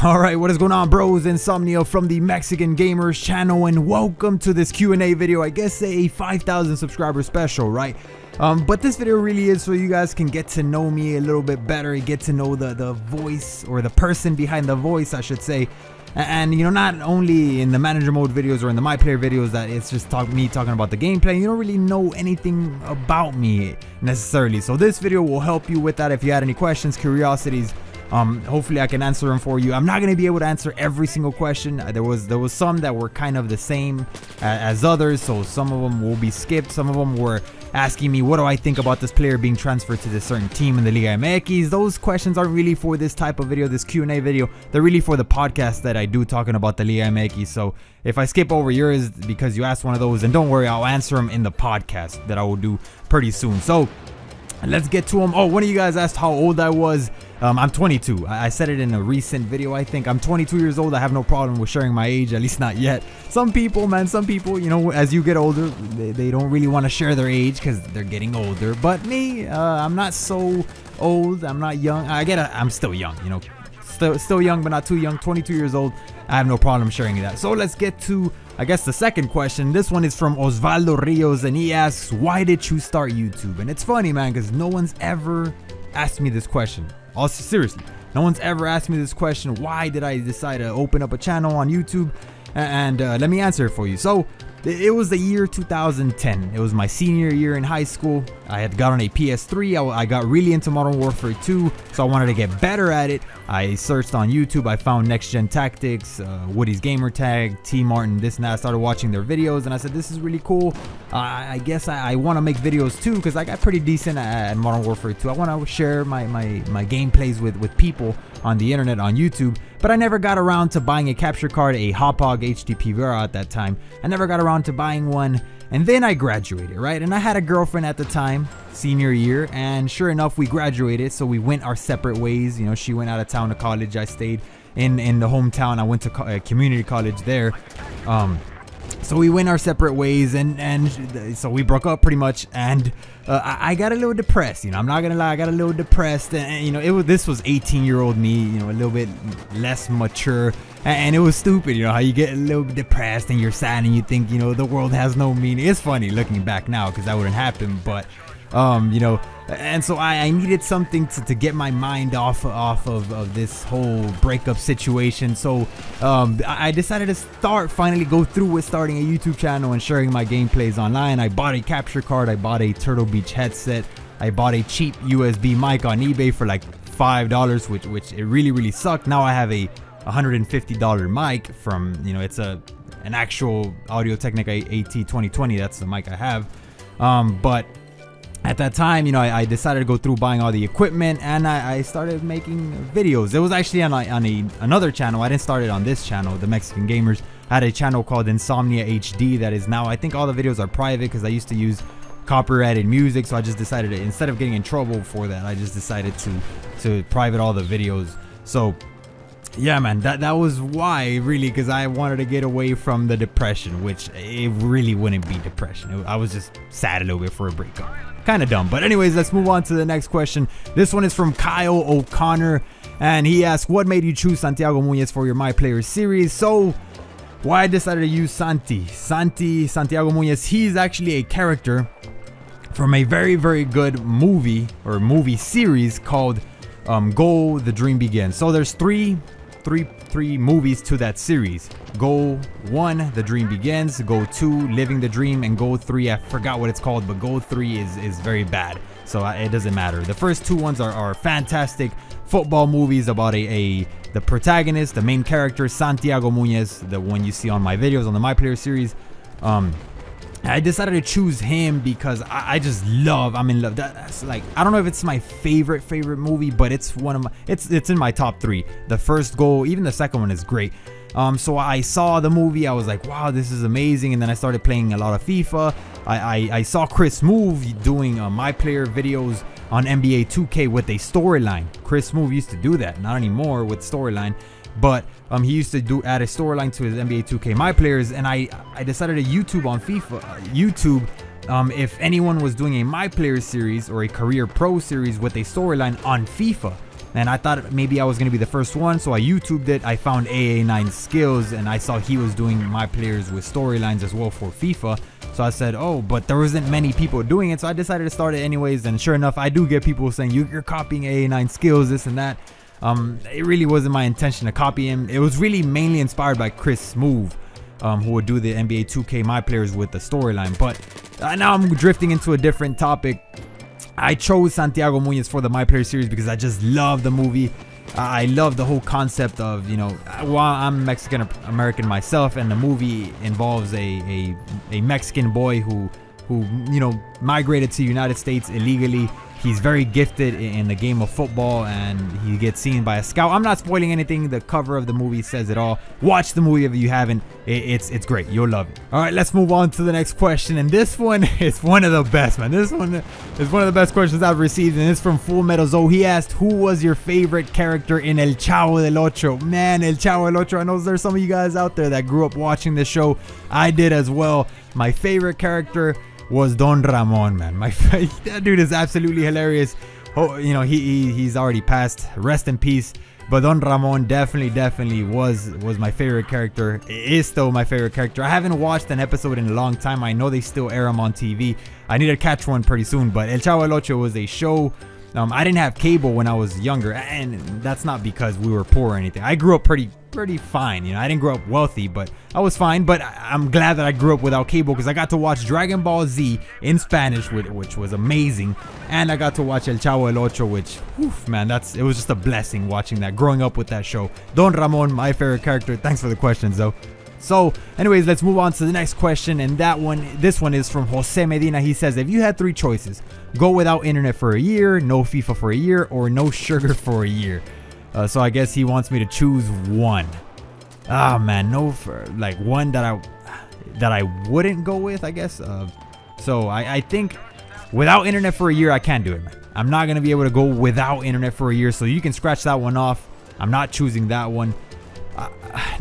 Alright, what is going on, bros? Insomnia from the Mexican Gamers channel, and welcome to this Q&A video. I guess a 5,000 subscriber special, right? But this video really is so you guys can get to know me a little bit better, get to know the voice, or the person behind the voice, I should say. And you know, not only in the manager mode videos or in the my player videos that it's just me talking about the gameplay, you don't really know anything about me necessarily. So this video will help you with that. If you had any questions, curiosities, hopefully I can answer them for you. I'm not going to be able to answer every single question. There was some that were kind of the same as others, so some of them will be skipped. Some of them were asking me, what do I think about this player being transferred to this certain team in the Liga MX? Those questions aren't really for this type of video, this Q&A video. They're really for the podcast that I do talking about the Liga MX. So if I skip over yours because you asked one of those, then don't worry, I'll answer them in the podcast that I will do pretty soon. So let's get to them. Oh, one of you guys asked how old I was. I'm 22. I said it in a recent video, I think. I'm 22 years old. I have no problem with sharing my age, at least not yet. Some people, man, you know, as you get older, they don't really want to share their age because they're getting older. But me, I'm not so old. I'm not young. I'm still young, you know. Still young, but not too young. 22 years old. I have no problem sharing that. So let's get to, I guess, the second question. This one is from Osvaldo Rios, and he asks, why did you start YouTube? And it's funny, man, because no one's ever asked me this question. Also, seriously, no one's ever asked me this question. Why did I decide to open up a channel on YouTube? And let me answer it for you. So it was the year 2010. It was my senior year in high school. I had got on a PS3. I got really into Modern Warfare 2, so I wanted to get better at it. I searched on YouTube. I found Next Gen Tactics, Woody's Gamertag, T Martin, this and that. I started watching their videos, and I said, this is really cool. I guess I want to make videos too, because I got pretty decent at Modern Warfare 2. I want to share my gameplays with people on the internet, on YouTube. But I never got around to buying a capture card, a Hauppauge HD PVR at that time. I never got around to buying one. And then I graduated, right? And I had a girlfriend at the time, senior year, and sure enough, we graduated, so we went our separate ways. You know, she went out of town to college. I stayed in the hometown. I went to community college there. So we went our separate ways, and so we broke up pretty much, and I got a little depressed. You know, I'm not gonna lie, I got a little depressed, and you know, this was 18-year-old me, you know, a little bit less mature, and it was stupid. You know how you get a little bit depressed and you're sad and you think, you know, the world has no meaning. It's funny looking back now because that wouldn't happen, but you know, and so I needed something to get my mind off of this whole breakup situation. So I decided to finally go through with starting a YouTube channel and sharing my gameplays online. I bought a capture card, I bought a Turtle Beach headset, I bought a cheap USB mic on eBay for like $5, which it really sucked. Now I have a $150 mic from, you know, it's an actual Audio-Technica AT2020. That's the mic I have. But at that time, you know, I decided to go through buying all the equipment, and I started making videos. It was actually on another channel. I didn't start it on this channel, the Mexican Gamers. I had a channel called Insomnia HD that is now, I think all the videos are private because I used to use copyrighted music, so I just decided to, instead of getting in trouble for that, I just decided to private all the videos. So yeah, man, that was why, really, because I wanted to get away from the depression, which it really wouldn't be depression. I was just sad a little bit for a breakup. Kind of dumb. But anyways, let's move on to the next question. This one is from Kyle O'Connor, and he asked, what made you choose Santiago Munez for your My Player series? So why I decided to use Santiago Munez, he's actually a character from a very good movie or movie series called Go The Dream Begins. So there's three movies to that series. Go 1, The Dream Begins. Go 2, Living the Dream. And Go 3, I forgot what it's called, but Go 3 is very bad, so it doesn't matter. The first two ones are fantastic football movies about the protagonist, the main character, Santiago Munez, the one you see on my videos on the My Player series. I decided to choose him because I just love, I'm in love. That's like, I don't know if it's my favorite movie, but it's one of my, it's in my top 3. The first Goal, even the second one is great. So I saw the movie, I was like, wow, this is amazing. And then I started playing a lot of FIFA. I saw Chris Move doing My Player videos on NBA 2K with a storyline. Chris Move used to do that, not anymore with storyline. But he used to add a storyline to his NBA 2K My Players, and I decided to YouTube on YouTube if anyone was doing a My Players series or a Career Pro series with a storyline on FIFA. and I thought maybe I was gonna be the first one, so I YouTubed it. I found AA9 Skills, and I saw he was doing my players with storylines as well for FIFA. So I said, oh, but there wasn't many people doing it, so I decided to start it anyways. And sure enough, I do get people saying you're copying AA9 Skills, this and that. It really wasn't my intention to copy him. It was really mainly inspired by Chris Smoove, who would do the NBA 2K my players with the storyline. But now I'm drifting into a different topic. I chose Santiago Munez for the My Player series because I just love the movie. I love the whole concept of, you know, well, I'm Mexican American myself, and the movie involves a Mexican boy who you know, migrated to the United States illegally. He's very gifted in the game of football, and he gets seen by a scout. I'm not spoiling anything. The cover of the movie says it all. Watch the movie if you haven't. It's great. You'll love it. All right, let's move on to the next question. And this one is one of the best, man. This one is one of the best questions I've received, and it's from Full Metal Zoe. He asked, who was your favorite character in El Chavo del Ocho? Man, El Chavo del Ocho. I know there's some of you guys out there that grew up watching this show. I did as well. My favorite character was Don Ramon, man. That dude is absolutely hilarious. Oh, you know, he's already passed. Rest in peace. But Don Ramon definitely was my favorite character. It is still my favorite character. I haven't watched an episode in a long time. I know they still air them on TV. I need to catch one pretty soon. But El Chavo del Ocho was a show. I didn't have cable when I was younger, and that's not because we were poor or anything. I grew up pretty fine, you know. I didn't grow up wealthy, but I was fine. But I'm glad that I grew up without cable, because I got to watch Dragon Ball Z in Spanish, which was amazing, and I got to watch El Chavo del Ocho, which, oof, man, it was just a blessing watching that, growing up with that show. Don Ramon, my favorite character. Thanks for the questions, though. So anyways, let's move on to the next question, and this one is from Jose Medina. He says, if you had 3 choices, go without internet for a year, no FIFA for a year, or no sugar for a year. So I guess he wants me to choose one. Ah, man, no, for like one that I wouldn't go with, I guess. So I think without internet for a year, I can't do it, man. I'm not gonna be able to go without internet for a year, so you can scratch that one off. I'm not choosing that one.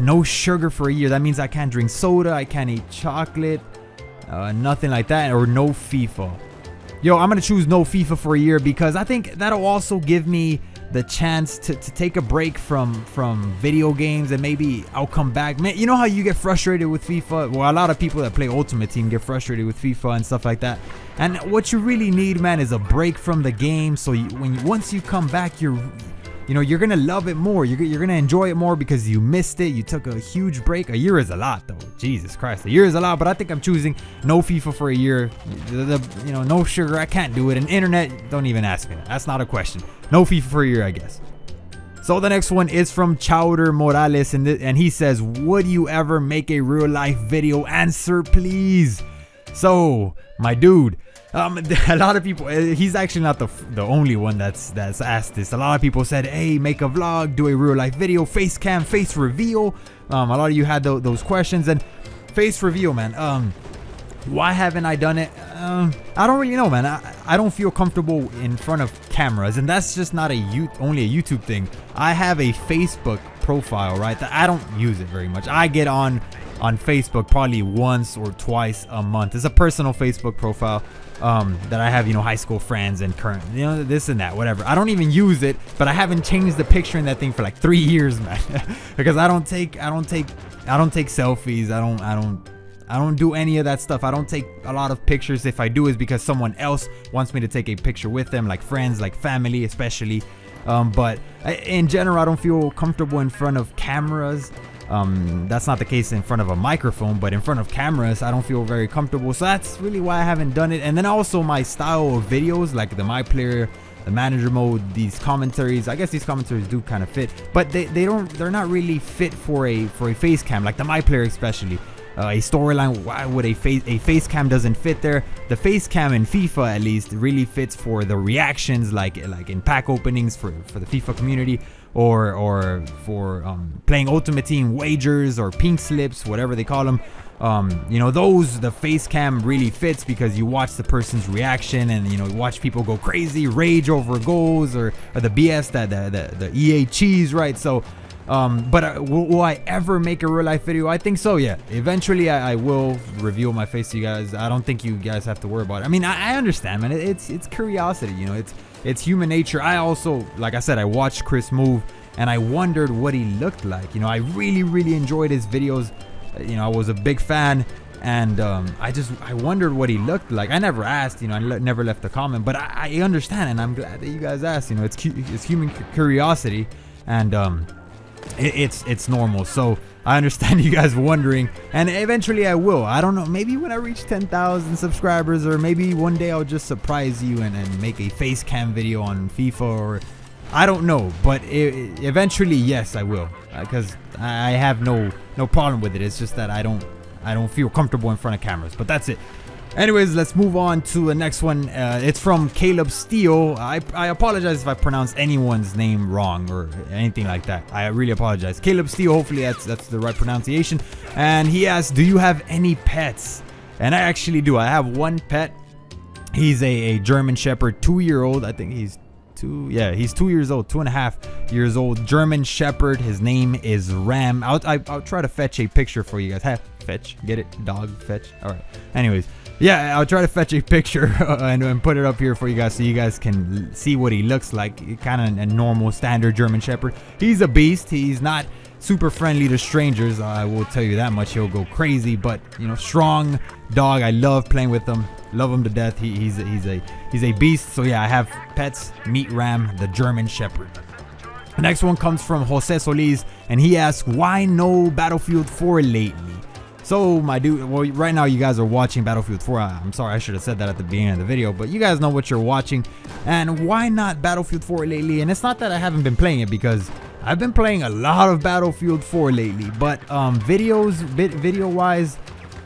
No sugar for a year. That means I can't drink soda, I can't eat chocolate, nothing like that, or no FIFA. Yo, I'm gonna choose no FIFA for a year, because I think that'll also give me the chance to take a break from video games, and maybe I'll come back. Man, you know how you get frustrated with FIFA? Well, a lot of people that play Ultimate Team get frustrated with FIFA and stuff like that. And what you really need, man, is a break from the game. So once you come back, you're gonna love it more. You're gonna enjoy it more because you missed it. You took a huge break. A year is a lot, though. Jesus Christ, a year is a lot. But I think I'm choosing no FIFA for a year. You know, no sugar. I can't do it. And internet, don't even ask me that. That's not a question. No FIFA for a year, I guess. So the next one is from Chowder Morales, and he says, would you ever make a real life video? Answer, please. So, my dude. A lot of people, he's actually not the only one that's asked this. A lot of people said, hey, make a vlog, do a real life video, face cam, face reveal. A lot of you had those questions, and face reveal, man. Why haven't I done it? I don't really know, man. I don't feel comfortable in front of cameras, and that's just not only a YouTube thing. I have a Facebook profile, right? That I don't use it very much. I get on Facebook probably once or twice a month. It's a personal Facebook profile that I have, you know, high school friends and current, you know, this and that, whatever. I don't even use it, but I haven't changed the picture in that thing for like 3 years, man. Because I don't take selfies. I don't do any of that stuff. I don't take a lot of pictures. If I do, it's because someone else wants me to take a picture with them, like friends, like family, especially. But in general, I don't feel comfortable in front of cameras. That's not the case in front of a microphone, but in front of cameras, I don't feel very comfortable. So that's really why I haven't done it. And then also my style of videos, like the My Player, the manager mode, these commentaries, I guess these commentaries do kind of fit, but they're not really fit for a face cam, like the My Player especially. A storyline, why would a face cam doesn't fit there? The face cam in FIFA, at least, really fits for the reactions, like in pack openings for the FIFA community, or for playing Ultimate Team wagers or pink slips, whatever they call them. You know, the face cam really fits because you watch the person's reaction, and you know, watch people go crazy, rage over goals, or the BS, the EA cheese, right? So but will I ever make a real life video? I think so, yeah. Eventually I will reveal my face to you guys. I don't think you guys have to worry about it. I mean, I understand, man. It's curiosity, you know. it's human nature. I also, like I said, I watched Chris move and I wondered what he looked like. You know, I really enjoyed his videos. You know, I was a big fan, and I wondered what he looked like. I never asked, you know, I never left a comment, but I understand, and I'm glad that you guys asked. You know, it's human curiosity, and it's normal. So I understand you guys wondering, and eventually I will. I don't know, maybe when I reach 10,000 subscribers, or maybe one day I'll just surprise you and make a face cam video on FIFA, or I don't know. But eventually, yes, I will, because I have no problem with it. It's just that I don't feel comfortable in front of cameras. But that's it. Anyways, let's move on to the next one. It's from Caleb Steele. I apologize if I pronounce anyone's name wrong or anything like that. I really apologize. Caleb Steele, hopefully that's the right pronunciation. And he asks, do you have any pets? And I actually do. I have one pet. He's a German Shepherd, 2-year-old. I think he's 2 years old, 2.5 years old, German Shepherd. His name is Ram. I'll try to fetch a picture for you guys. Fetch, get it? Dog, fetch. All right. Anyways, yeah, I'll try to fetch a picture and put it up here for you guys so you guys can see what he looks like. Kind of a normal, standard German Shepherd. He's a beast. He's not super friendly to strangers. I will tell you that much. He'll go crazy, but you know, strong dog. I love playing with him. Love him to death. He's a beast. So yeah, I have pets. Meet Ram, the German Shepherd. The next one comes from Jose Solis, and he asks, why no Battlefield 4 lately? So my dude, well, right now you guys are watching Battlefield 4. I'm sorry, I should have said that at the beginning of the video, but you guys know what you're watching. And why not Battlefield 4 lately? And it's not that I haven't been playing it, because I've been playing a lot of Battlefield 4 lately. But video wise,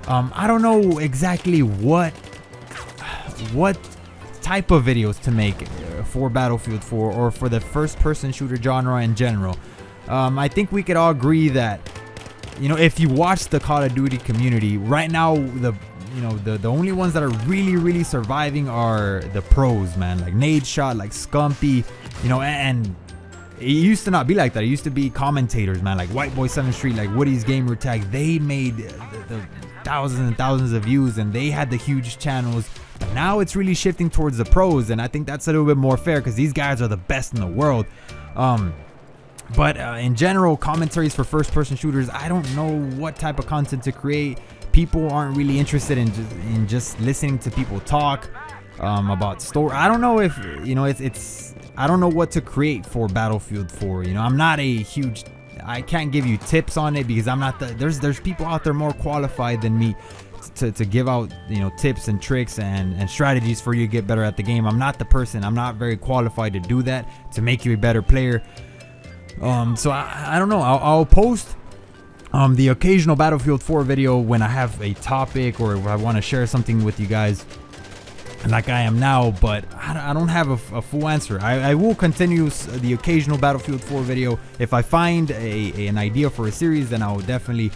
I don't know exactly what type of videos to make for Battlefield 4 or for the first-person shooter genre in general. I think we could all agree that, you know, if you watch the Call of Duty community right now, the only ones that are really surviving are the pros, man. Like Nadeshot, like Scumpy, you know, and it used to not be like that. It used to be commentators, man, like White Boy 7th Street, like Woody's Gamer Tag. They made the thousands and thousands of views, and they had the huge channels. But now it's really shifting towards the pros, and I think that's a little bit more fair because these guys are the best in the world. But in general, commentaries for first-person shooters, I don't know what type of content to create. People aren't really interested in just listening to people talk about story. I don't know if, you know, I don't know what to create for Battlefield 4. You know, I'm not a huge, I can't give you tips on it because I'm not there's people out there more qualified than me to give out, you know, tips and tricks and strategies for you to get better at the game. I'm not the person. I'm not very qualified to do that, to make you a better player. So I don't know. I'll post the occasional Battlefield 4 video when I have a topic or I want to share something with you guys, like I am now, but I don't have a full answer. I will continue the occasional Battlefield 4 video. If I find an idea for a series, then I will definitely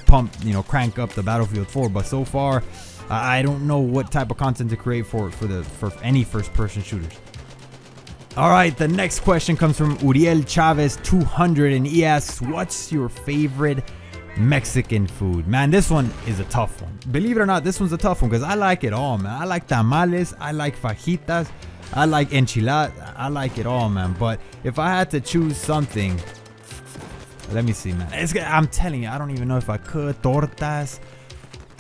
pump, you know, crank up the Battlefield 4. But so far, I don't know what type of content to create for any first-person shooters. All right, the next question comes from Uriel Chavez 200, and he asks, what's your favorite Mexican food? Man, this one is a tough one. Believe it or not, this one's a tough one because I like it all, man. I like tamales, I like fajitas, I like enchiladas, I like it all, man. But if I had to choose something, let me see, man. I'm telling you, I don't even know if I could. Tortas.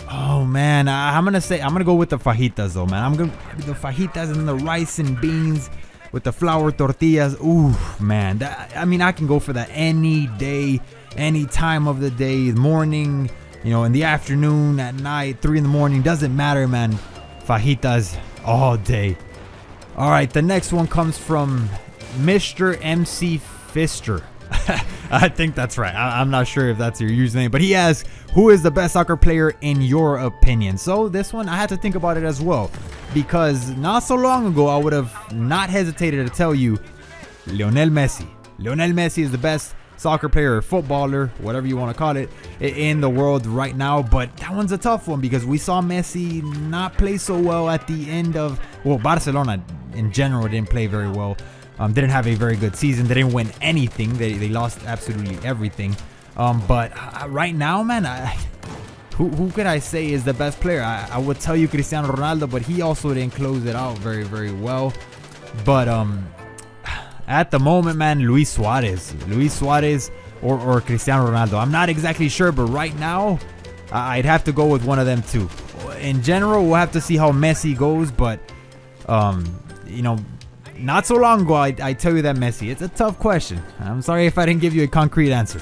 Oh man, I'm gonna go with the fajitas though, man. The fajitas and the rice and beans with the flour tortillas. Ooh, man. I mean, I can go for that any day, any time of the day, morning, you know, in the afternoon, at night, 3 in the morning, doesn't matter, man. Fajitas all day. All right, the next one comes from Mr. MC Fister. I think that's right. I'm not sure if that's your username, but he asks, who is the best soccer player in your opinion? So this one, I had to think about it as well, because not so long ago, I would have not hesitated to tell you Lionel Messi. Lionel Messi is the best soccer player or footballer, whatever you want to call it, in the world right now. But that one's a tough one because we saw Messi not play so well at the end of, well, Barcelona in general didn't play very well. Didn't have a very good season. They didn't win anything. They lost absolutely everything. But right now, man, who could I say is the best player? I would tell you Cristiano Ronaldo, but he also didn't close it out very well. But at the moment, man, Luis Suarez or Cristiano Ronaldo. I'm not exactly sure, but right now I'd have to go with one of them too. In general, we'll have to see how Messi goes, but you know, not so long ago I tell you that Messi. It's a tough question. I'm sorry if I didn't give you a concrete answer.